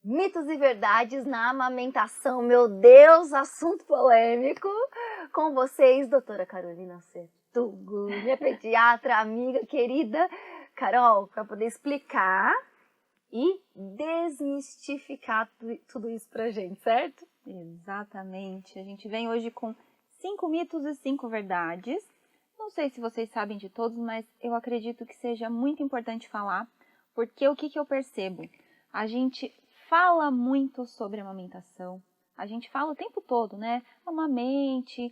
Mitos e verdades na amamentação. Meu Deus, assunto polêmico. Com vocês, doutora Carolina Setúbal, minha pediatra, amiga querida. Carol, para poder explicar e desmistificar tudo isso pra gente, certo? Exatamente. A gente vem hoje com 5 mitos e 5 verdades. Não sei se vocês sabem de todos, mas eu acredito que seja muito importante falar, porque o que eu percebo? A gente fala muito sobre amamentação, a gente fala o tempo todo, né? Amamente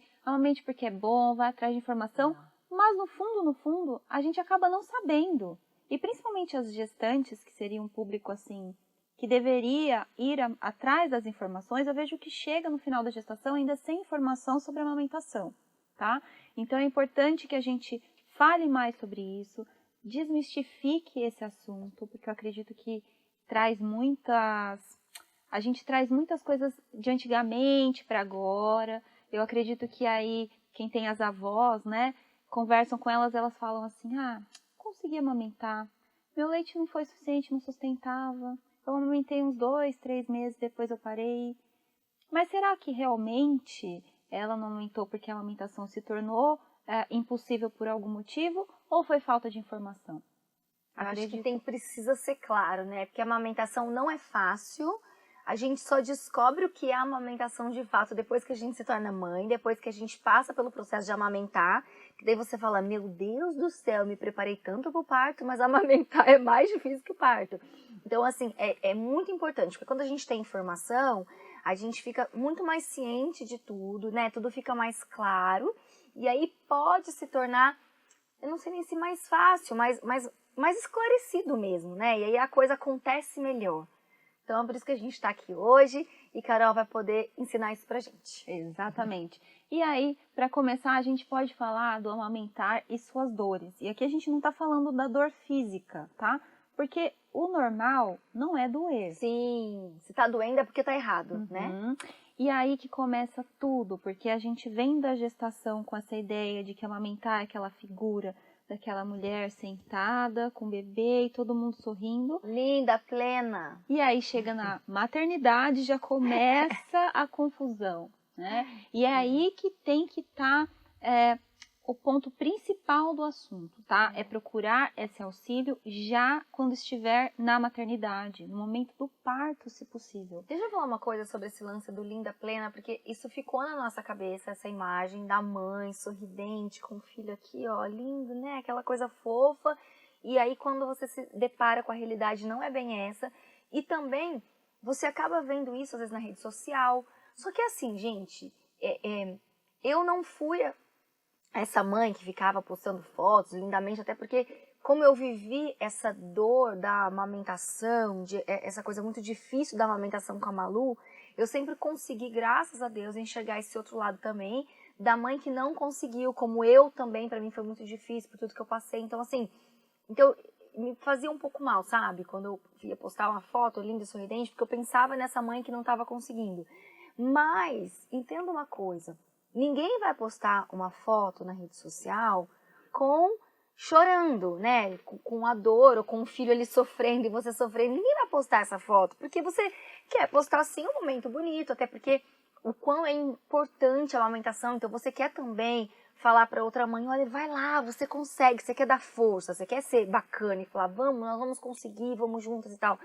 porque é bom, vai atrás de informação, mas no fundo, a gente acaba não sabendo. E principalmente as gestantes, que seria um público assim, que deveria ir atrás das informações, eu vejo que chega no final da gestação ainda sem informação sobre a amamentação, tá? Então é importante que a gente fale mais sobre isso, desmistifique esse assunto, porque eu acredito que a gente traz muitas coisas de antigamente para agora. Eu acredito que aí quem tem as avós, né, conversam com elas, elas falam assim: consegui amamentar, meu leite não foi suficiente, não sustentava, eu amamentei uns 2, 3 meses, depois eu parei. Mas será que realmente ela não amamentou porque a amamentação se tornou impossível por algum motivo, ou foi falta de informação? Acho que precisa ser claro, né? Porque a amamentação não é fácil. A gente só descobre o que é a amamentação de fato depois que a gente se torna mãe, depois que a gente passa pelo processo de amamentar, que daí você fala: meu Deus do céu, me preparei tanto para o parto, mas amamentar é mais difícil que o parto. Então, assim, é muito importante, porque quando a gente tem informação, a gente fica muito mais ciente de tudo, né? Tudo fica mais claro, e aí pode se tornar, eu não sei nem se mais fácil, mas mais esclarecido mesmo, né? E aí a coisa acontece melhor. Então é por isso que a gente está aqui hoje e Carol vai poder ensinar isso pra gente. Exatamente. E aí, para começar, a gente pode falar do amamentar e suas dores. E aqui a gente não está falando da dor física, tá? Porque o normal não é doer. Sim, se tá doendo é porque tá errado, né? E aí que começa tudo, porque a gente vem da gestação com essa ideia de que amamentar é aquela figura daquela mulher sentada com o bebê e todo mundo sorrindo. Linda, plena. E aí chega na maternidade, já começa a confusão, né? E é aí que tem que estar o ponto principal do assunto, tá? É procurar esse auxílio já quando estiver na maternidade, no momento do parto, se possível. Deixa eu falar uma coisa sobre esse lance do linda, plena, porque isso ficou na nossa cabeça, essa imagem da mãe sorridente com o filho aqui, ó, lindo, né? Aquela coisa fofa. E aí quando você se depara com a realidade, não é bem essa. E também você acaba vendo isso às vezes na rede social. Só que assim, gente, eu não fui essa mãe que ficava postando fotos lindamente, até porque como eu vivi essa dor da amamentação, essa coisa muito difícil da amamentação com a Malu, eu sempre consegui, graças a Deus, enxergar esse outro lado também, da mãe que não conseguiu, como eu também, pra mim foi muito difícil por tudo que eu passei. Então, assim, me fazia um pouco mal, sabe? Quando eu ia postar uma foto linda e sorridente, porque eu pensava nessa mãe que não estava conseguindo. Mas, entenda uma coisa, ninguém vai postar uma foto na rede social chorando, né? Com a dor ou com o filho ali sofrendo e você sofrendo. Ninguém vai postar essa foto, porque você quer postar sim um momento bonito, até porque o quão é importante a amamentação. Então você quer também falar para outra mãe: olha, vai lá, você consegue, você quer dar força, você quer ser bacana e falar: vamos, nós vamos conseguir, vamos juntas e tal.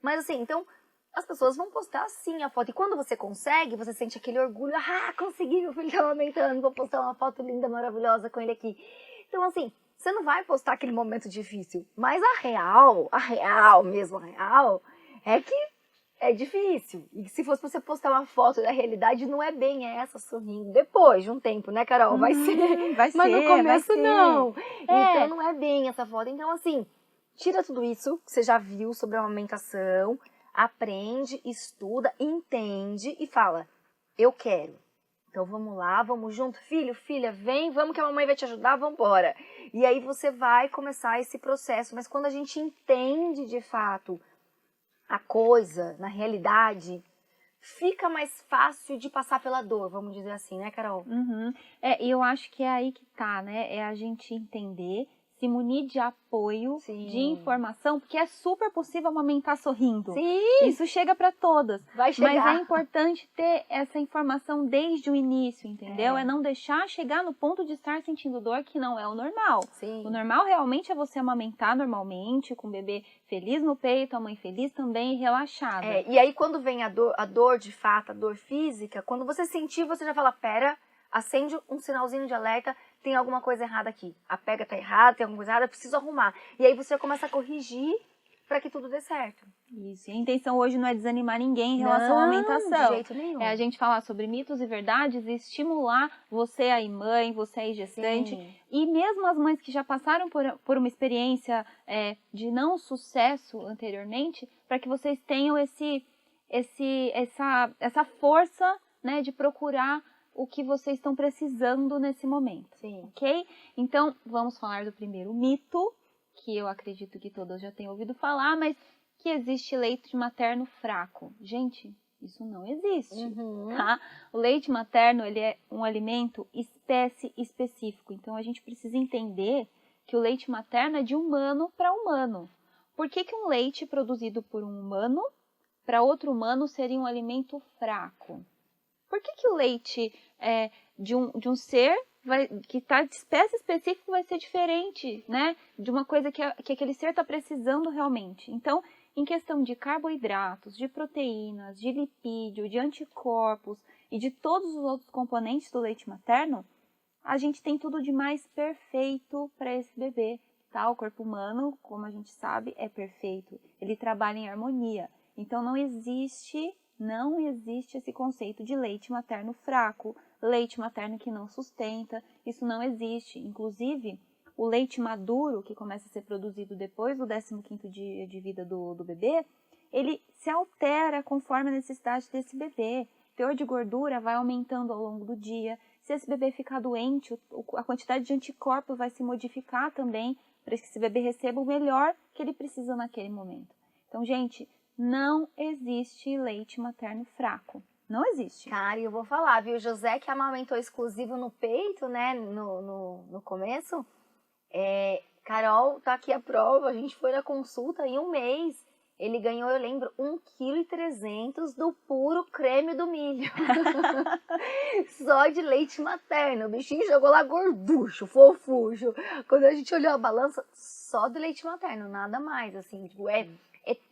Mas assim, então as pessoas vão postar sim a foto. E quando você consegue, você sente aquele orgulho: consegui, meu filho tá amamentando, vou postar uma foto linda, maravilhosa com ele aqui. Então assim, você não vai postar aquele momento difícil. Mas a real é que é difícil. E se fosse pra você postar uma foto da realidade, não é bem essa sorrindo. Depois de um tempo, né, Carol? Vai ser. Mas no começo não. Então não é bem essa foto. Então assim, tira tudo isso que você já viu sobre a amamentação, aprende, estuda, entende e fala: eu quero. Então vamos lá, vamos junto, filho, filha, vem, vamos que a mamãe vai te ajudar, vamos embora. E aí você vai começar esse processo. Mas quando a gente entende de fato a coisa, na realidade, fica mais fácil de passar pela dor, vamos dizer assim, né, Carol? E eu acho que é aí que tá, né? É a gente entender, se munir de apoio, Sim. de informação, porque é super possível amamentar sorrindo. Sim! Isso chega para todas. Vai chegar. Mas é importante ter essa informação desde o início, entendeu? É não deixar chegar no ponto de estar sentindo dor, que não é o normal. Sim. O normal realmente é você amamentar normalmente, com o bebê feliz no peito, a mãe feliz também e relaxada. E aí quando vem a dor de fato, a dor física, quando você sentir, você já fala, pera, acende um sinalzinho de alerta, tem alguma coisa errada aqui. A pega tá errada, tem alguma coisa errada, preciso arrumar. E aí você começa a corrigir para que tudo dê certo. Isso. E a intenção hoje não é desanimar ninguém em relação à amamentação. De jeito nenhum. É a gente falar sobre mitos e verdades e estimular você aí mãe, você aí gestante. Sim. E mesmo as mães que já passaram por uma experiência de não sucesso anteriormente, para que vocês tenham essa força, né, de procurar o que vocês estão precisando nesse momento. Sim. Ok? Então, vamos falar do primeiro mito, que eu acredito que todas já tenham ouvido falar, mas que existe leite materno fraco. Gente, isso não existe, tá? O leite materno, ele é um alimento espécie específico. Então, a gente precisa entender que o leite materno é de humano para humano. Por que um leite produzido por um humano para outro humano seria um alimento fraco? Por que o leite de um ser que está de espécie específica vai ser diferente, né? De uma coisa que aquele ser está precisando realmente. Então, em questão de carboidratos, de proteínas, de lipídio, de anticorpos e de todos os outros componentes do leite materno, a gente tem tudo de mais perfeito para esse bebê, tá? O corpo humano, como a gente sabe, é perfeito. Ele trabalha em harmonia. Então, não existe esse conceito de leite materno fraco, leite materno que não sustenta, isso não existe. Inclusive, o leite maduro, que começa a ser produzido depois do 15º dia de vida do bebê, ele se altera conforme a necessidade desse bebê. O teor de gordura vai aumentando ao longo do dia. Se esse bebê ficar doente, a quantidade de anticorpos vai se modificar também, para que esse bebê receba o melhor que ele precisa naquele momento. Então, gente, não existe leite materno fraco. Não existe. Cara, eu vou falar, viu? José que amamentou exclusivo no peito, né? No começo. Carol, tá aqui a prova. A gente foi na consulta em um mês. Ele ganhou, eu lembro, 1,3 kg do puro creme do milho. Só de leite materno. O bichinho jogou lá gorducho, fofucho. Quando a gente olhou a balança, só do leite materno, nada mais, assim. Tipo, é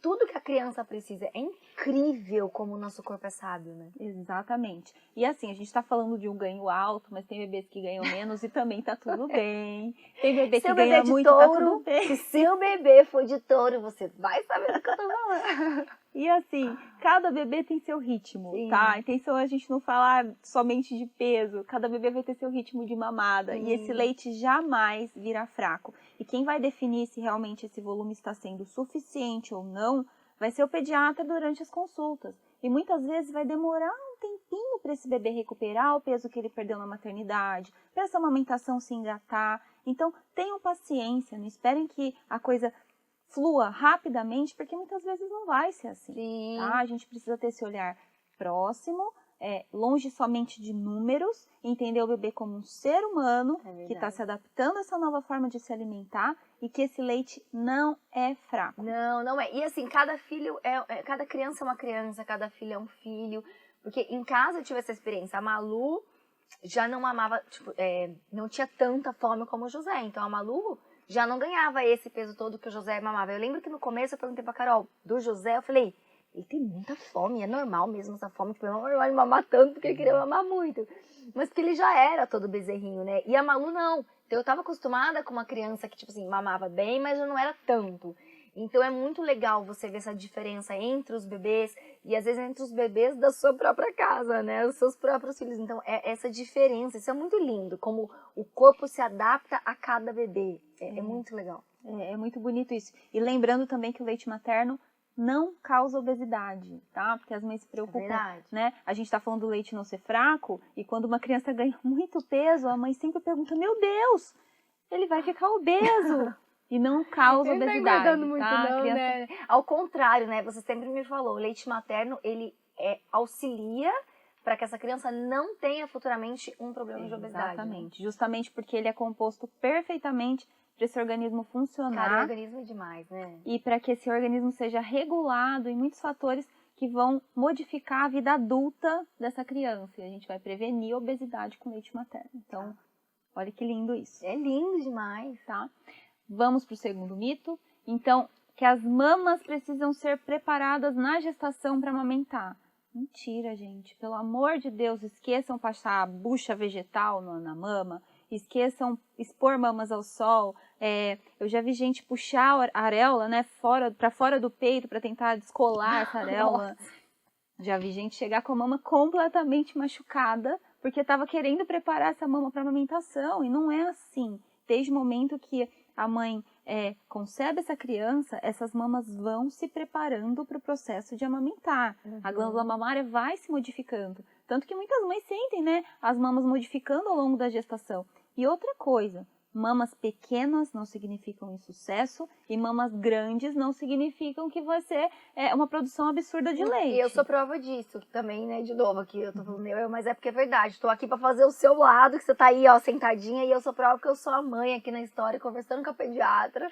tudo que a criança precisa. É incrível como o nosso corpo é sábio, né? Exatamente. E assim, a gente tá falando de um ganho alto, mas tem bebês que ganham menos e também tá tudo bem. Tem bebê que ganha muito, tá tudo bem. Se seu bebê for de touro, você vai saber do que eu tô falando. E assim, cada bebê tem seu ritmo, tá? A intenção é a gente não falar somente de peso. Cada bebê vai ter seu ritmo de mamada. E esse leite jamais virá fraco. E quem vai definir se realmente esse volume está sendo suficiente ou não, vai ser o pediatra durante as consultas. E muitas vezes vai demorar um tempinho para esse bebê recuperar o peso que ele perdeu na maternidade, para essa amamentação se engatar. Então, tenham paciência, não esperem que a coisa flua rapidamente, porque muitas vezes não vai ser assim. Tá? A gente precisa ter esse olhar próximo, longe somente de números, entender o bebê como um ser humano que está se adaptando a essa nova forma de se alimentar e que esse leite não é fraco. Não é. E assim, cada filho cada criança é uma criança, cada filho é um filho. Porque em casa eu tive essa experiência. A Malu já não mamava, não tinha tanta fome como o José. Então a Malu já não ganhava esse peso todo que o José mamava. Eu lembro que no começo eu perguntei pra Carol, do José, eu falei, ele tem muita fome, é normal mesmo essa fome, tipo, é normal ele mamar tanto porque ele queria mamar muito. Mas porque ele já era todo bezerrinho, né? E a Malu não. Então eu tava acostumada com uma criança que, tipo assim, mamava bem, mas já não era tanto. Então é muito legal você ver essa diferença entre os bebês e às vezes entre os bebês da sua própria casa, né? Os seus próprios filhos. Então essa diferença, isso é muito lindo, como o corpo se adapta a cada bebê. É muito legal. É muito bonito isso. E lembrando também que o leite materno não causa obesidade, tá? Porque as mães se preocupam, né? A gente tá falando do leite não ser fraco e quando uma criança ganha muito peso, a mãe sempre pergunta, meu Deus, ele vai ficar obeso. E não causa obesidade, não tá engordando muito não, criança... né? Ao contrário, né? Você sempre me falou, o leite materno, ele auxilia para que essa criança não tenha futuramente um problema de obesidade. Exatamente, justamente porque ele é composto perfeitamente para esse organismo funcionar. Cara, o organismo é demais, né? E para que esse organismo seja regulado em muitos fatores que vão modificar a vida adulta dessa criança. E a gente vai prevenir a obesidade com leite materno. Então, olha que lindo isso. É lindo demais. Tá? Vamos para o segundo mito. Então, que as mamas precisam ser preparadas na gestação para amamentar. Mentira, gente. Pelo amor de Deus, esqueçam passar a bucha vegetal na mama. Esqueçam expor mamas ao sol. Eu já vi gente puxar a areola, né, para fora do peito para tentar descolar essa areola. Já vi gente chegar com a mama completamente machucada porque estava querendo preparar essa mama para amamentação. E não é assim. Desde o momento que a mãe concebe essa criança, essas mamas vão se preparando para o processo de amamentar. Uhum. A glândula mamária vai se modificando. Tanto que muitas mães sentem, né, as mamas modificando ao longo da gestação. E outra coisa, mamas pequenas não significam insucesso e mamas grandes não significam que vai ser uma produção absurda de leite. E eu sou prova disso também, né? De novo aqui, eu tô falando mas é porque é verdade. Tô aqui pra fazer o seu lado, que você tá aí, ó, sentadinha, e eu sou prova que eu sou a mãe aqui na história, conversando com a pediatra.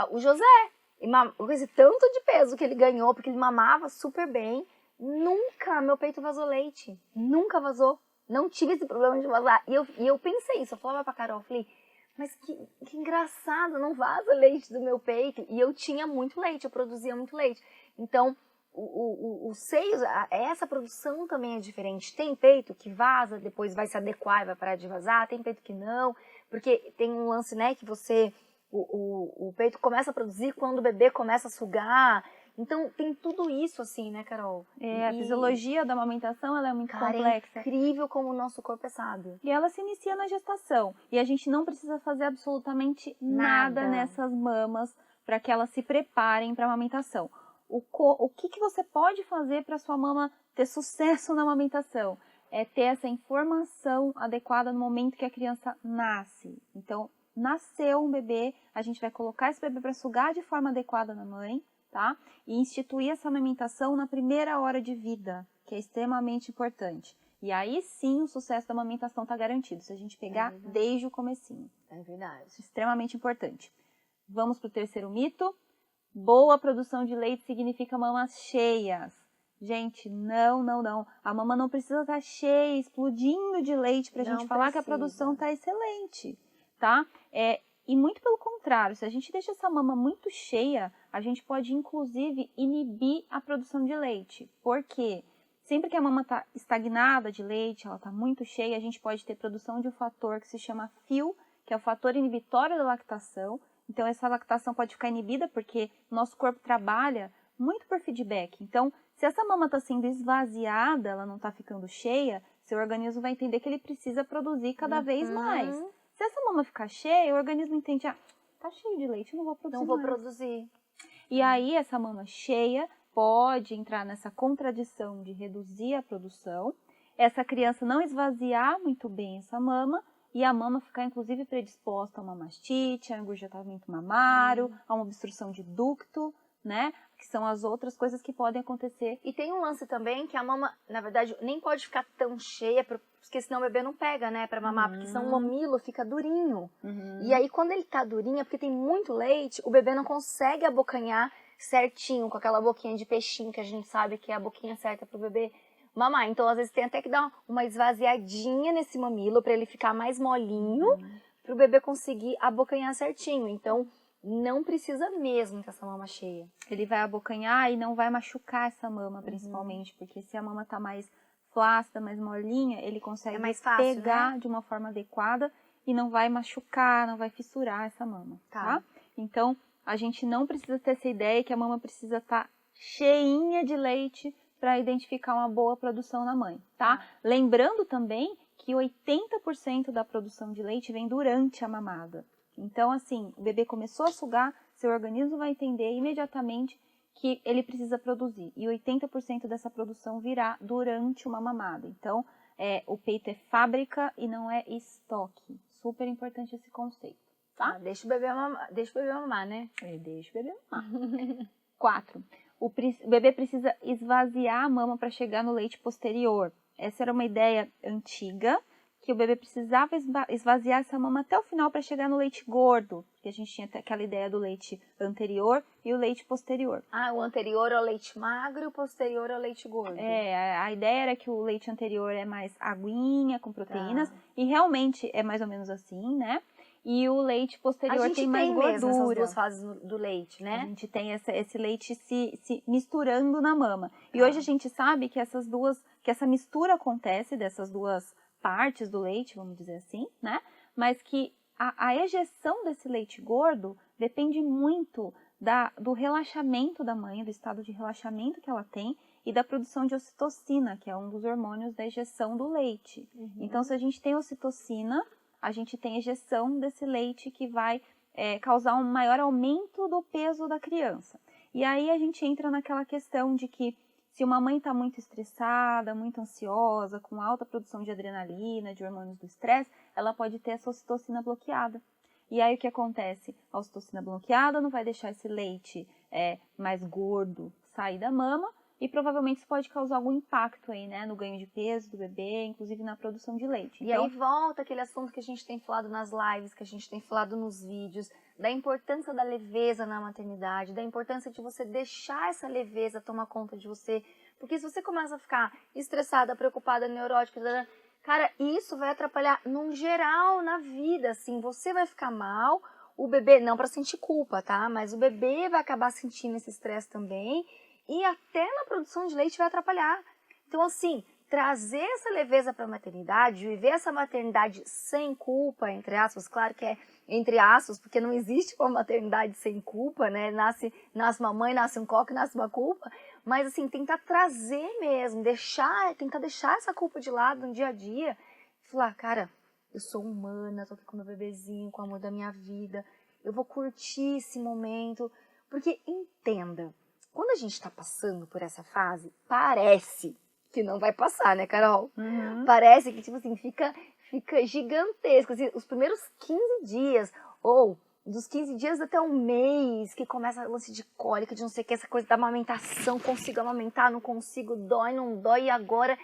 O José, com esse tanto de peso que ele ganhou, porque ele mamava super bem, nunca meu peito vazou leite. Nunca vazou. Não tive esse problema de vazar. E eu pensei isso, eu falava pra Carol, falei, mas que engraçado, não vaza leite do meu peito. E eu tinha muito leite, eu produzia muito leite. Então, os seios, essa produção também é diferente. Tem peito que vaza, depois vai se adequar e vai parar de vazar. Tem peito que não, porque tem um lance, né, que o peito começa a produzir quando o bebê começa a sugar. Então, tem tudo isso assim, né, Carol? A fisiologia da amamentação, ela é muito complexa. É incrível como o nosso corpo é sábio. E ela se inicia na gestação. E a gente não precisa fazer absolutamente nada nessas mamas para que elas se preparem para a amamentação. O que você pode fazer para sua mama ter sucesso na amamentação? É ter essa informação adequada no momento que a criança nasce. Então, nasceu um bebê, a gente vai colocar esse bebê para sugar de forma adequada na mãe, tá? E instituir essa amamentação na primeira hora de vida, que é extremamente importante. E aí sim o sucesso da amamentação está garantido, se a gente pegar desde o comecinho. É verdade. Extremamente importante. Vamos para o terceiro mito. Boa produção de leite significa mamas cheias. Gente, não. A mama não precisa estar cheia, explodindo de leite para a gente falar que a produção está excelente, tá? E muito pelo contrário, se a gente deixa essa mama muito cheia, a gente pode inclusive inibir a produção de leite. Por quê? Sempre que a mama está estagnada de leite, ela está muito cheia, a gente pode ter produção de um fator que se chama FIO, que é o fator inibitório da lactação. Então essa lactação pode ficar inibida porque o nosso corpo trabalha muito por feedback. Então, se essa mama está sendo esvaziada, ela não está ficando cheia, seu organismo vai entender que ele precisa produzir cada vez mais. Se essa mama ficar cheia, o organismo entende, tá cheio de leite, eu não vou produzir Não vou mais. produzir. E aí, essa mama cheia pode entrar nessa contradição de reduzir a produção, essa criança não esvaziar muito bem essa mama, e a mama ficar, inclusive, predisposta a uma mastite, a um engurgitamento mamário, a uma obstrução de ducto, né? Que são as outras coisas que podem acontecer. E tem um lance também que a mama, na verdade, nem pode ficar tão cheia, porque senão o bebê não pega, né, pra mamar, porque senão o mamilo fica durinho. E aí, quando ele tá durinho, é porque tem muito leite, o bebê não consegue abocanhar certinho, com aquela boquinha de peixinho que a gente sabe que é a boquinha certa pro bebê mamar. Então, às vezes, tem até que dar uma esvaziadinha nesse mamilo pra ele ficar mais molinho, pro bebê conseguir abocanhar certinho. Então, não precisa mesmo ter essa mama cheia. Ele vai abocanhar e não vai machucar essa mama, principalmente, porque se a mama tá mais flácida, mais molinha, ele consegue pegar, né, de uma forma adequada e não vai machucar, não vai fissurar essa mama, tá? Então, a gente não precisa ter essa ideia que a mama precisa estar cheinha de leite para identificar uma boa produção na mãe, tá? Lembrando também que 80% da produção de leite vem durante a mamada. Então, assim, o bebê começou a sugar, seu organismo vai entender imediatamente que ele precisa produzir. E 80% dessa produção virá durante uma mamada. Então, o peito é fábrica e não é estoque. Super importante esse conceito, tá? Deixa o bebê mamar, né? Deixa o bebê mamar. 4. O bebê precisa esvaziar a mama para chegar no leite posterior. Essa era uma ideia antiga, que que o bebê precisava esvaziar essa mama até o final para chegar no leite gordo, que a gente tinha até aquela ideia do leite anterior e o leite posterior. Ah, o anterior é o leite magro e o posterior é o leite gordo. A ideia era que o leite anterior é mais aguinha, com proteínas, e realmente é mais ou menos assim, né? E o leite posterior tem mais gordura. Mesmo essas duas fases do leite, né? A gente tem esse leite se misturando na mama. E hoje a gente sabe que essa mistura acontece dessas duas partes do leite, vamos dizer assim, né? Mas que a ejeção desse leite gordo depende muito do relaxamento da mãe, do estado de relaxamento que ela tem e da produção de ocitocina, que é um dos hormônios da ejeção do leite. Então, se a gente tem ocitocina, a gente tem ejeção desse leite que vai causar um maior aumento do peso da criança. E aí a gente entra naquela questão de que se uma mãe está muito estressada, muito ansiosa, com alta produção de adrenalina, de hormônios do estresse, ela pode ter essa ocitocina bloqueada. E aí o que acontece? A ocitocina bloqueada não vai deixar esse leite mais gordo sair da mama, e provavelmente isso pode causar algum impacto aí, né, no ganho de peso do bebê, inclusive na produção de leite. E aí volta aquele assunto que a gente tem falado nas lives, que a gente tem falado nos vídeos, da importância da leveza na maternidade, da importância de você deixar essa leveza tomar conta de você. Porque se você começa a ficar estressada, preocupada, neurótica, cara, isso vai atrapalhar num geral na vida, assim, você vai ficar mal, o bebê, não para sentir culpa, tá? Mas o bebê vai acabar sentindo esse estresse também, e até na produção de leite vai atrapalhar. Então, assim, trazer essa leveza para a maternidade, viver essa maternidade sem culpa, entre aspas, claro que é entre aspas, porque não existe uma maternidade sem culpa, né? Nasce uma mãe, nasce um coque, nasce uma culpa, mas assim, tentar trazer mesmo, tentar deixar essa culpa de lado no dia a dia, falar, cara, eu sou humana, tô aqui com meu bebezinho, com o amor da minha vida, eu vou curtir esse momento, porque entenda, quando a gente está passando por essa fase, parece que não vai passar, né, Carol? Parece que, tipo assim, fica gigantesco. Assim, os primeiros 15 dias, ou dos 15 dias até um mês, que começa o lance de cólica, de não sei o que, essa coisa da amamentação, consigo amamentar, não consigo, dói, não dói, e agora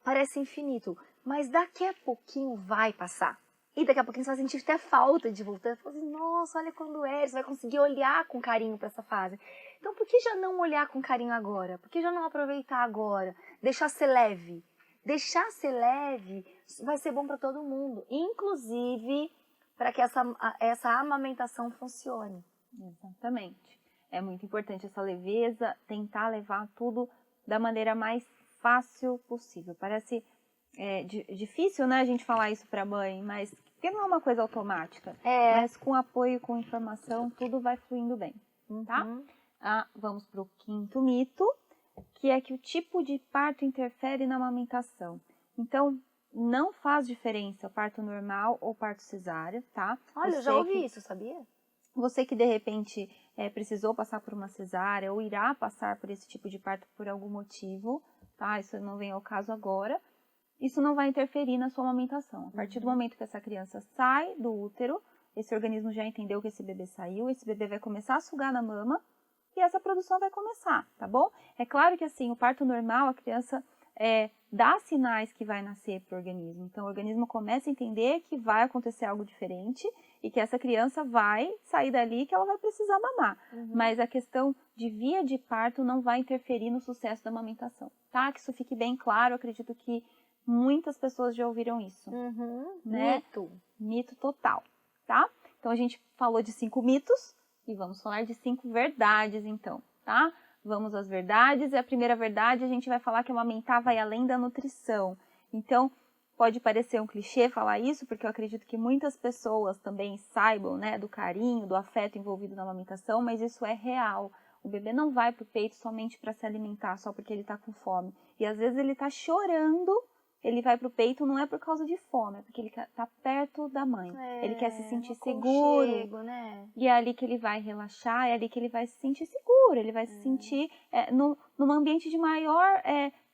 parece infinito. Mas daqui a pouquinho vai passar. E daqui a pouquinho você vai sentir até falta de voltar. Você fala assim, nossa, olha quando é, você vai conseguir olhar com carinho para essa fase. Então, por que já não olhar com carinho agora? Por que já não aproveitar agora? Deixar ser leve. Deixar ser leve vai ser bom para todo mundo, inclusive para que essa amamentação funcione. Exatamente. É muito importante essa leveza, tentar levar tudo da maneira mais fácil possível. Parece difícil, né, a gente falar isso para a mãe, mas porque não é uma coisa automática. Mas com apoio, com informação, tudo vai fluindo bem, tá? Vamos para o quinto mito, que é que o tipo de parto interfere na amamentação. Então, não faz diferença o parto normal ou parto cesárea, tá? Olha, eu já ouvi isso, sabia? Você que de repente precisou passar por uma cesárea ou irá passar por esse tipo de parto por algum motivo, tá? Isso não vem ao caso agora. Isso não vai interferir na sua amamentação. A partir do momento que essa criança sai do útero, esse organismo já entendeu que esse bebê saiu, esse bebê vai começar a sugar na mama e essa produção vai começar, tá bom? É claro que assim, o parto normal, a criança dá sinais que vai nascer para o organismo. Então, o organismo começa a entender que vai acontecer algo diferente e que essa criança vai sair dali e que ela vai precisar mamar. Mas a questão de via de parto não vai interferir no sucesso da amamentação, tá? Que isso fique bem claro, eu acredito que muitas pessoas já ouviram isso. Né? Mito total, tá? Então, a gente falou de 5 mitos e vamos falar de 5 verdades, então, tá? Vamos às verdades. E a primeira verdade, a gente vai falar que amamentar vai além da nutrição. Então, pode parecer um clichê falar isso, porque eu acredito que muitas pessoas também saibam, né, do carinho, do afeto envolvido na amamentação, mas isso é real. O bebê não vai pro peito somente para se alimentar, só porque ele está com fome. E às vezes ele está chorando, ele vai pro peito não é por causa de fome, é porque ele tá perto da mãe. Ele quer se sentir seguro. Né? E é ali que ele vai relaxar, é ali que ele vai se sentir seguro, ele vai se sentir num ambiente de maior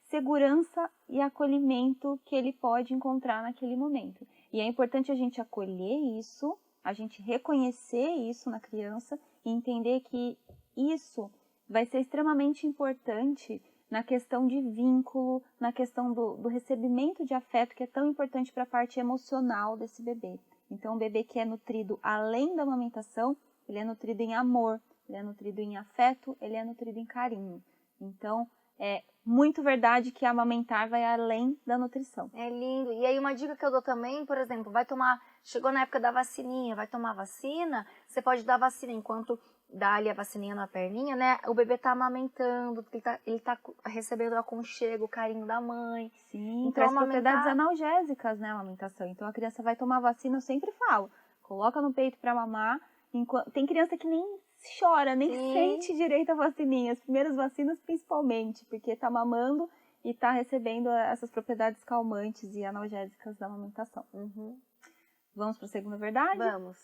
segurança e acolhimento que ele pode encontrar naquele momento. E é importante a gente acolher isso, a gente reconhecer isso na criança e entender que isso vai ser extremamente importante na questão de vínculo, na questão do recebimento de afeto, que é tão importante para a parte emocional desse bebê. Então, o bebê que é nutrido além da amamentação, ele é nutrido em amor, ele é nutrido em afeto, ele é nutrido em carinho. Então, é muito verdade que amamentar vai além da nutrição. É lindo. E aí uma dica que eu dou também, por exemplo, chegou na época da vacininha, vai tomar vacina, você pode dar vacina enquanto dá ali a vacininha na perninha, né? O bebê tá amamentando, ele tá recebendo o aconchego, o carinho da mãe. Sim, então traz propriedades analgésicas, né, a amamentação. Então a criança vai tomar vacina, eu sempre falo, coloca no peito para mamar. Tem criança que nem chora, nem sente direito a vacininha, as primeiras vacinas principalmente, porque tá mamando e tá recebendo essas propriedades calmantes e analgésicas da amamentação. Vamos para a segunda verdade? Vamos.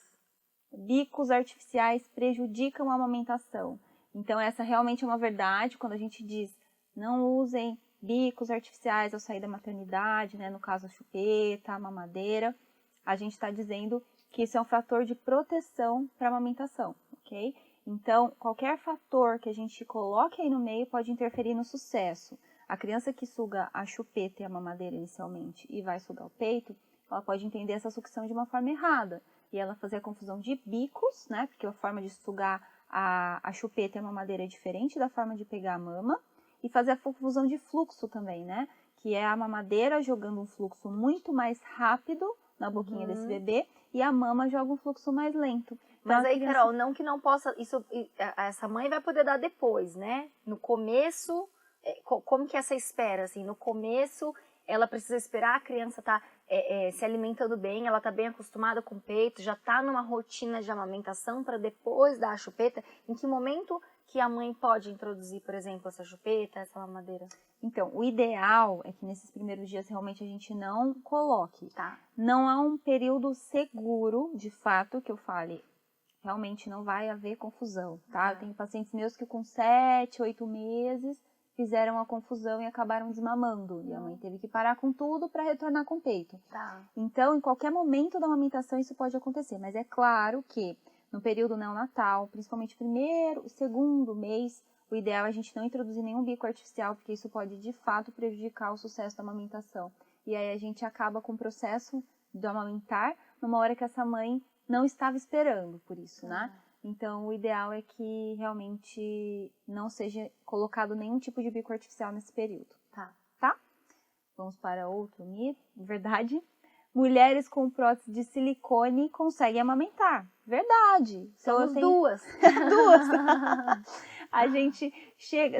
Bicos artificiais prejudicam a amamentação. Então essa realmente é uma verdade, quando a gente diz não usem bicos artificiais ao sair da maternidade, né, no caso a chupeta, a mamadeira, a gente está dizendo que isso é um fator de proteção para a amamentação, ok? Então, qualquer fator que a gente coloque aí no meio pode interferir no sucesso. A criança que suga a chupeta e a mamadeira inicialmente e vai sugar o peito, ela pode entender essa sucção de uma forma errada. E ela fazer a confusão de bicos, né? Porque a forma de sugar a chupeta e a mamadeira é diferente da forma de pegar a mama. E fazer a confusão de fluxo também, né? Que é a mamadeira jogando um fluxo muito mais rápido na boquinha desse bebê e a mama joga um fluxo mais lento. Mas aí, Carol, não que não possa, essa mãe vai poder dar depois, né? No começo, como que é essa espera, assim? No começo, ela precisa esperar, a criança tá se alimentando bem, ela tá bem acostumada com o peito, já tá numa rotina de amamentação para depois dar a chupeta. Em que momento que a mãe pode introduzir, por exemplo, essa chupeta, essa mamadeira? Então, o ideal é que nesses primeiros dias realmente a gente não coloque. Tá. Não há um período seguro, de fato, que eu fale, realmente não vai haver confusão, tá? Eu tenho pacientes meus que com 7, 8 meses fizeram a confusão e acabaram desmamando. E a mãe teve que parar com tudo para retornar com o peito. Tá. Então, em qualquer momento da amamentação isso pode acontecer. Mas é claro que no período neonatal, principalmente primeiro, segundo mês, o ideal é a gente não introduzir nenhum bico artificial, porque isso pode, de fato, prejudicar o sucesso da amamentação. E aí a gente acaba com o processo de amamentar numa hora que essa mãe não estava esperando por isso, né? Então, o ideal é que realmente não seja colocado nenhum tipo de bico artificial nesse período. Tá? Vamos para outro mito. Verdade. Mulheres com prótese de silicone conseguem amamentar. Verdade. Somos duas. Duas. A gente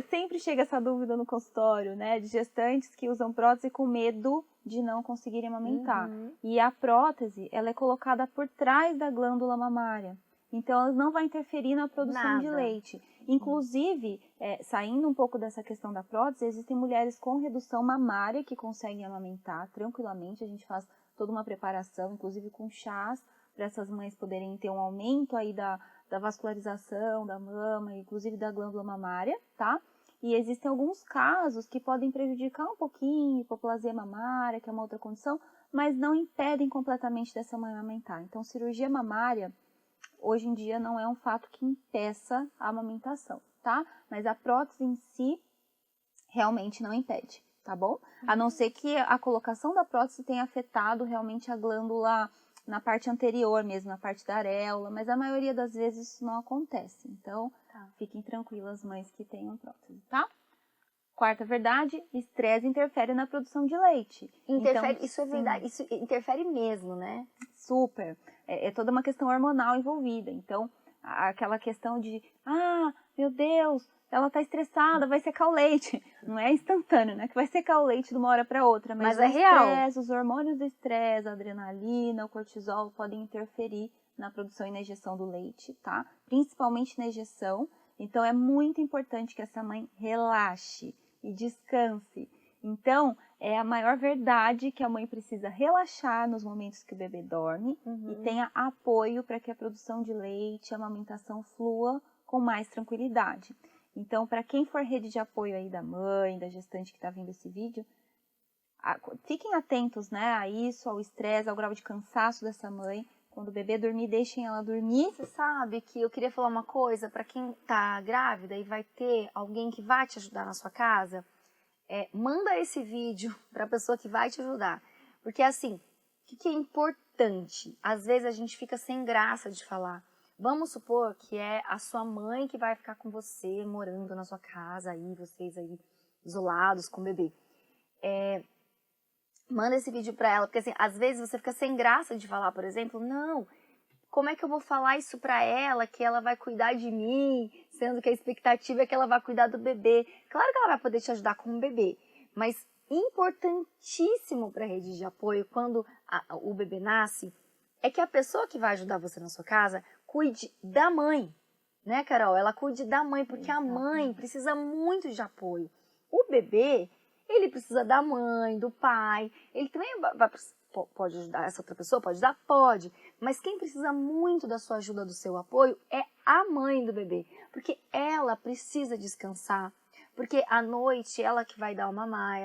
sempre chega essa dúvida no consultório, né? De gestantes que usam prótese com medo de não conseguirem amamentar. E a prótese, ela é colocada por trás da glândula mamária. Então, ela não vai interferir na produção de leite. Inclusive, saindo um pouco dessa questão da prótese, existem mulheres com redução mamária que conseguem amamentar tranquilamente. A gente faz toda uma preparação, inclusive com chás, para essas mães poderem ter um aumento aí da vascularização da mama, inclusive da glândula mamária, tá? E existem alguns casos que podem prejudicar um pouquinho, hipoplasia mamária, que é uma outra condição, mas não impedem completamente dessa mãe amamentar. Então, cirurgia mamária, hoje em dia, não é um fato que impeça a amamentação, tá? Mas a prótese em si, realmente não impede, tá bom? A não ser que a colocação da prótese tenha afetado realmente a glândula na parte anterior mesmo, na parte da areola, mas a maioria das vezes isso não acontece. Então, fiquem tranquilas, mães que tenham prótese, tá? Quarta verdade, estresse interfere na produção de leite. Interfere, então, isso é verdade, isso interfere mesmo, né? Super. É toda uma questão hormonal envolvida. Então, aquela questão de, meu Deus, ela tá estressada, vai secar o leite. Não é instantâneo, né? Que vai secar o leite de uma hora para outra. Mas é real. Os hormônios do estresse, a adrenalina, o cortisol podem interferir na produção e na ejeção do leite, tá? Principalmente na ejeção. Então, é muito importante que essa mãe relaxe e descanse. Então, é a maior verdade que a mãe precisa relaxar nos momentos que o bebê dorme e tenha apoio para que a produção de leite, a amamentação flua com mais tranquilidade. Então, para quem for rede de apoio aí da mãe, da gestante que está vendo esse vídeo, fiquem atentos, né, a isso, ao estresse, ao grau de cansaço dessa mãe. Quando o bebê dormir, deixem ela dormir. Você sabe que eu queria falar uma coisa para quem tá grávida e vai ter alguém que vai te ajudar na sua casa. manda esse vídeo para a pessoa que vai te ajudar. Porque assim, o que é importante? Às vezes a gente fica sem graça de falar. Vamos supor que é a sua mãe que vai ficar com você, morando na sua casa, aí, vocês aí isolados com o bebê. Manda esse vídeo para ela, porque assim, às vezes você fica sem graça de falar, por exemplo, não, como é que eu vou falar isso para ela, que ela vai cuidar de mim, sendo que a expectativa é que ela vai cuidar do bebê. Claro que ela vai poder te ajudar com o bebê, mas importantíssimo para a rede de apoio, quando o bebê nasce, é que a pessoa que vai ajudar você na sua casa cuide da mãe, né, Carol? Ela cuide da mãe, porque a mãe precisa muito de apoio. O bebê, ele precisa da mãe, do pai, ele também pode ajudar essa outra pessoa? Pode ajudar? Pode. Mas quem precisa muito da sua ajuda, do seu apoio, é a mãe do bebê. Porque ela precisa descansar. Porque à noite, ela que vai dar o mamar,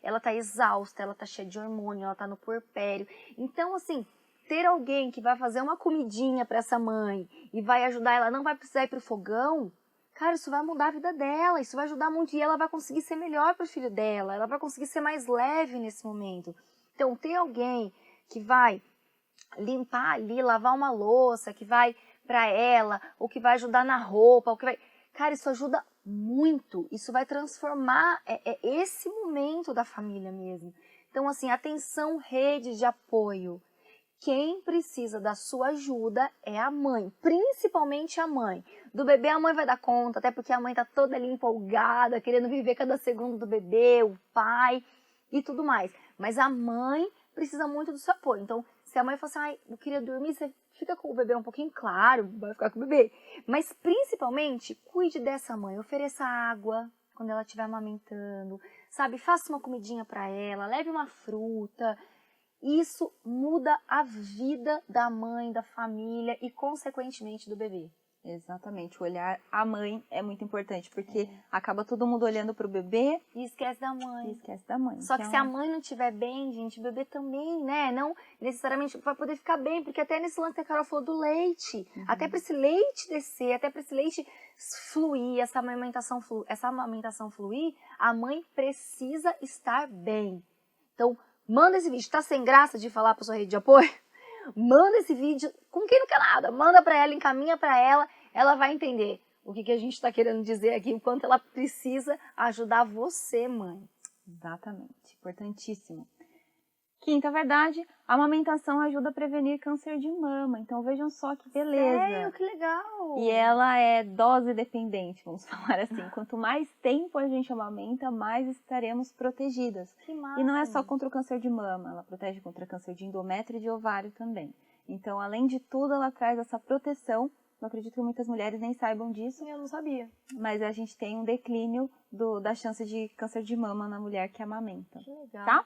ela tá exausta, ela tá cheia de hormônio, ela tá no puerpério. Então, assim, ter alguém que vai fazer uma comidinha para essa mãe e vai ajudar ela, não vai precisar ir pro fogão, cara, isso vai mudar a vida dela, isso vai ajudar muito e ela vai conseguir ser melhor para o filho dela, ela vai conseguir ser mais leve nesse momento. Então, ter alguém que vai limpar ali, lavar uma louça, que vai para ela, ou que vai ajudar na roupa, ou que vai... Cara, isso ajuda muito, isso vai transformar esse momento da família mesmo. Então, assim, atenção, rede de apoio. Quem precisa da sua ajuda é a mãe, principalmente a mãe. Do bebê a mãe vai dar conta, até porque a mãe tá toda ali empolgada, querendo viver cada segundo do bebê, o pai e tudo mais. Mas a mãe precisa muito do seu apoio. Então, se a mãe fala assim, ai, eu queria dormir, você fica com o bebê um pouquinho, claro, vai ficar com o bebê. Mas, principalmente, cuide dessa mãe, ofereça água quando ela estiver amamentando, sabe? Faça uma comidinha para ela, leve uma fruta. Isso muda a vida da mãe, da família e, consequentemente, do bebê. Exatamente, o olhar à mãe é muito importante, porque acaba todo mundo olhando pro bebê e esquece da mãe. E esquece da mãe. Só que se a mãe não estiver bem, gente, o bebê também, né? Não necessariamente vai poder ficar bem, porque até nesse lance que a Carol falou do leite, até para esse leite descer, até para esse leite fluir, essa amamentação fluir, a mãe precisa estar bem. Então, manda esse vídeo. Tá sem graça de falar para sua rede de apoio? Manda esse vídeo com quem não quer nada. Manda para ela, encaminha para ela. Ela vai entender o que a gente está querendo dizer aqui, o quanto ela precisa ajudar você, mãe. Exatamente, importantíssimo. Quinta verdade, a amamentação ajuda a prevenir câncer de mama. Então vejam só que beleza. Sério? Que legal! E ela é dose dependente, vamos falar assim. Quanto mais tempo a gente amamenta, mais estaremos protegidas. Que massa! E não é só contra o câncer de mama, ela protege contra câncer de endométrio e de ovário também. Então, além de tudo, ela traz essa proteção. Eu acredito que muitas mulheres nem saibam disso. Eu não sabia. Mas a gente tem um declínio da chance de câncer de mama na mulher que amamenta. Que legal. Tá?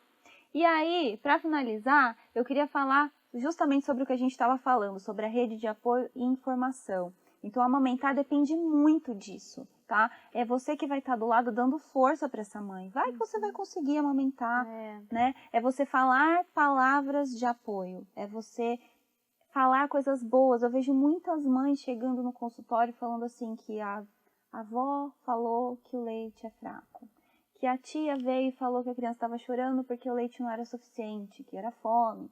E aí, para finalizar, eu queria falar justamente sobre o que a gente estava falando, sobre a rede de apoio e informação. Então, amamentar depende muito disso, tá? É você que vai estar do lado dando força para essa mãe. Vai que você vai conseguir amamentar, né? É você falar palavras de apoio, é você falar coisas boas. Eu vejo muitas mães chegando no consultório falando assim que a avó falou que o leite é fraco, que a tia veio e falou que a criança estava chorando porque o leite não era suficiente, que era fome.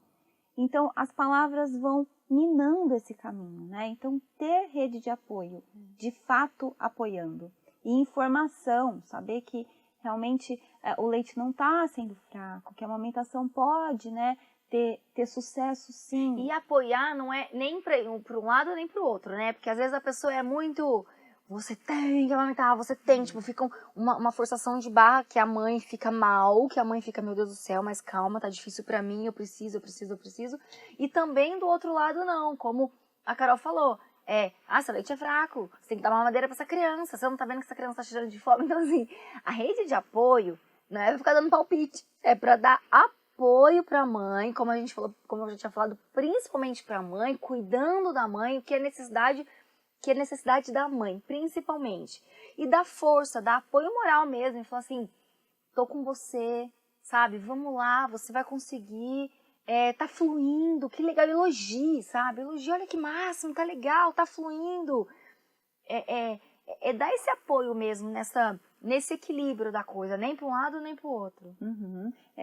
Então, as palavras vão minando esse caminho, né? Então, ter rede de apoio, de fato apoiando. E informação, saber que realmente o leite não está sendo fraco, que a amamentação pode, né, ter sucesso sim. E apoiar não é nem para um lado nem para o outro, né? Porque às vezes a pessoa é muito... Você tem que amamentar, você tem, tipo, fica uma forçação de barra que a mãe fica mal, que a mãe fica, meu Deus do céu, mas calma, tá difícil pra mim, eu preciso. E também do outro lado não, como a Carol falou, seu leite é fraco, você tem que dar uma mamadeira pra essa criança, você não tá vendo que essa criança tá cheirando de fome? Então assim, a rede de apoio não é pra ficar dando palpite, é pra dar apoio pra mãe, como a gente falou, como eu já tinha falado, principalmente pra mãe, cuidando da mãe, o que é necessidade da mãe, principalmente. E dar força, dar apoio moral mesmo. E falar assim, tô com você, sabe? Vamos lá, você vai conseguir. Tá fluindo, que legal. Elogie, sabe? Elogie, olha que máximo, tá legal, tá fluindo. é dar esse apoio mesmo nesse equilíbrio da coisa, nem para um lado nem para o outro.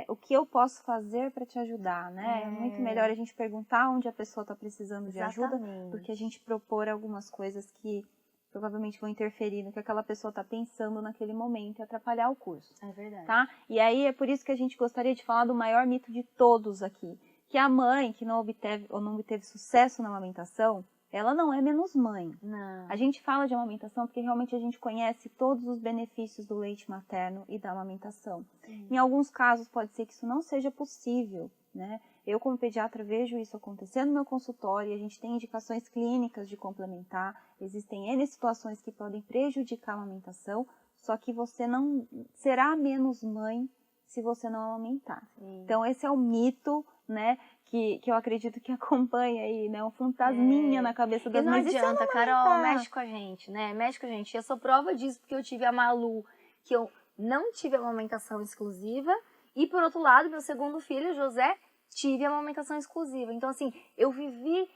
O que eu posso fazer para te ajudar, né? É muito melhor a gente perguntar onde a pessoa está precisando de ajuda do que a gente propor algumas coisas que provavelmente vão interferir no que aquela pessoa está pensando naquele momento e atrapalhar o curso. É verdade. Tá? E aí é por isso que a gente gostaria de falar do maior mito de todos aqui, que a mãe que não obteve sucesso na amamentação, ela não é menos mãe. Não. A gente fala de amamentação porque realmente a gente conhece todos os benefícios do leite materno e da amamentação. Em alguns casos pode ser que isso não seja possível, né? Eu, como pediatra, vejo isso acontecer no meu consultório e a gente tem indicações clínicas de complementar. Existem N situações que podem prejudicar a amamentação, só que você não será menos mãe se você não amamentar. Então, esse é o mito, né, que eu acredito que acompanha aí, né, um fantasminha na cabeça das mães. E não adianta, Carol, mexe com a gente, né, mexe com a gente. Eu sou prova disso porque eu tive a Malu, que eu não tive amamentação exclusiva, e por outro lado, meu segundo filho, José, tive amamentação exclusiva. Então, assim, eu vivi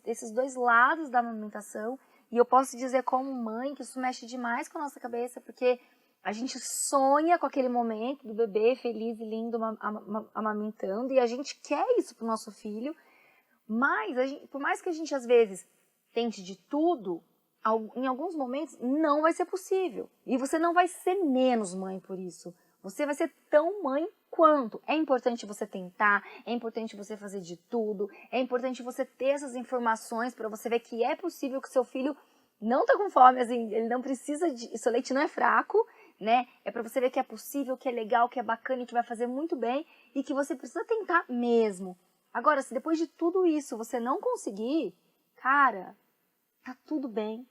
esses dois lados da amamentação, e eu posso dizer como mãe que isso mexe demais com a nossa cabeça, porque a gente sonha com aquele momento do bebê feliz e lindo amamentando, e a gente quer isso pro nosso filho, mas por mais que a gente às vezes tente de tudo, em alguns momentos não vai ser possível. E você não vai ser menos mãe por isso. Você vai ser tão mãe quanto. É importante você tentar, é importante você fazer de tudo, é importante você ter essas informações para você ver que é possível que seu filho não tá com fome, assim, ele não precisa seu leite não é fraco, né? É para você ver que é possível, que é legal, que é bacana e que vai fazer muito bem e que você precisa tentar mesmo. Agora, se depois de tudo isso você não conseguir, cara, tá tudo bem.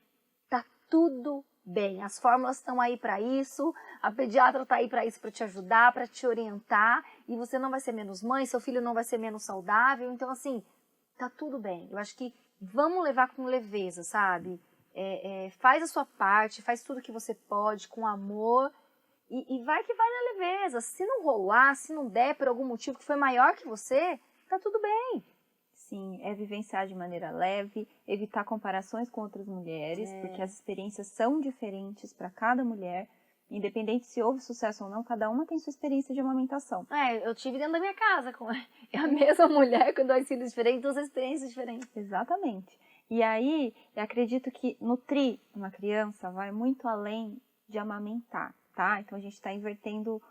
Tá tudo bem. As fórmulas estão aí para isso, a pediatra tá aí para isso, para te ajudar, para te orientar, e você não vai ser menos mãe, seu filho não vai ser menos saudável. Então, assim, tá tudo bem. Eu acho que vamos levar com leveza, sabe? Faz a sua parte, faz tudo que você pode, com amor, e vai que vai na leveza. Se não rolar, se não der por algum motivo que foi maior que você, tá tudo bem. Sim, é vivenciar de maneira leve, evitar comparações com outras mulheres, porque as experiências são diferentes para cada mulher, independente se houve sucesso ou não, cada uma tem sua experiência de amamentação. Eu tive dentro da minha casa, com a mesma mulher com 2 filhos diferentes, 2 experiências diferentes. Exatamente. E aí, eu acredito que nutrir uma criança vai muito além de amamentar, tá? Então, a gente está invertendo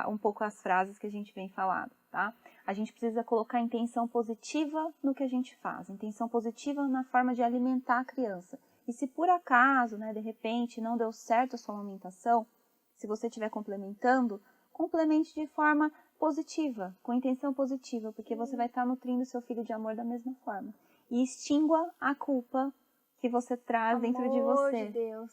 um pouco as frases que a gente vem falando, tá? A gente precisa colocar intenção positiva no que a gente faz, intenção positiva na forma de alimentar a criança. E se por acaso, né, de repente, não deu certo a sua amamentação, se você estiver complementando, complemente de forma positiva, com intenção positiva, porque você vai estar nutrindo seu filho de amor da mesma forma. E extingua a culpa que você traz dentro de você. Amor de Deus.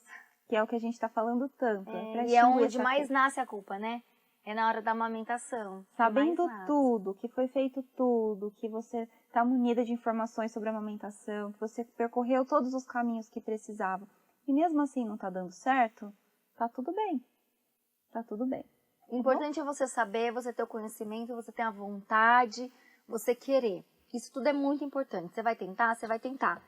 Que é o que a gente está falando tanto. E é onde mais nasce a culpa, né? É na hora da amamentação. Sabendo tudo, que foi feito tudo, que você está munida de informações sobre a amamentação, que você percorreu todos os caminhos que precisava, e mesmo assim não está dando certo, tá tudo bem. Tá tudo bem. O importante é você saber, você ter o conhecimento, você ter a vontade, você querer. Isso tudo é muito importante. Você vai tentar, você vai tentar.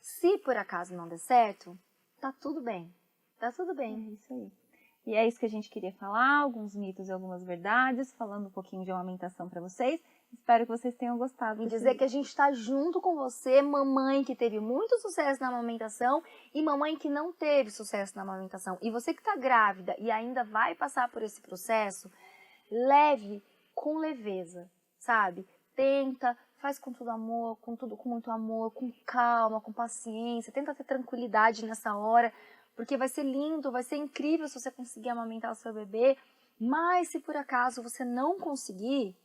Se por acaso não der certo, tá tudo bem. Tá tudo bem. É isso aí. E é isso que a gente queria falar, alguns mitos e algumas verdades, falando um pouquinho de amamentação para vocês. Espero que vocês tenham gostado. E dizer que a gente está junto com você, mamãe que teve muito sucesso na amamentação e mamãe que não teve sucesso na amamentação. E você que está grávida e ainda vai passar por esse processo, leve com leveza, sabe? Tenta, faz com todo amor, com muito amor, com calma, com paciência. Tenta ter tranquilidade nessa hora, porque vai ser lindo, vai ser incrível se você conseguir amamentar o seu bebê. Mas se por acaso você não conseguir,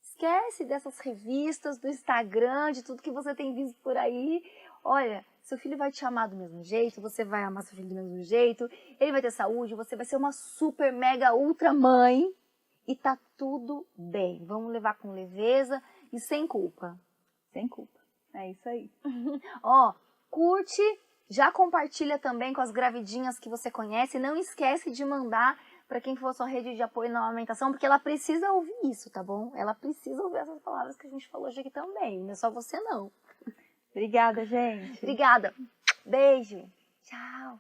esquece dessas revistas, do Instagram, de tudo que você tem visto por aí. Olha, seu filho vai te amar do mesmo jeito, você vai amar seu filho do mesmo jeito, ele vai ter saúde, você vai ser uma super, mega, ultra mãe e tá tudo bem. Vamos levar com leveza e sem culpa. Sem culpa. É isso aí. Curte, já compartilha também com as gravidinhas que você conhece. Não esquece de mandar para quem for sua rede de apoio na amamentação, porque ela precisa ouvir isso, tá bom? Ela precisa ouvir essas palavras que a gente falou hoje aqui também, não é só você não. Obrigada, gente. Obrigada. Beijo. Tchau.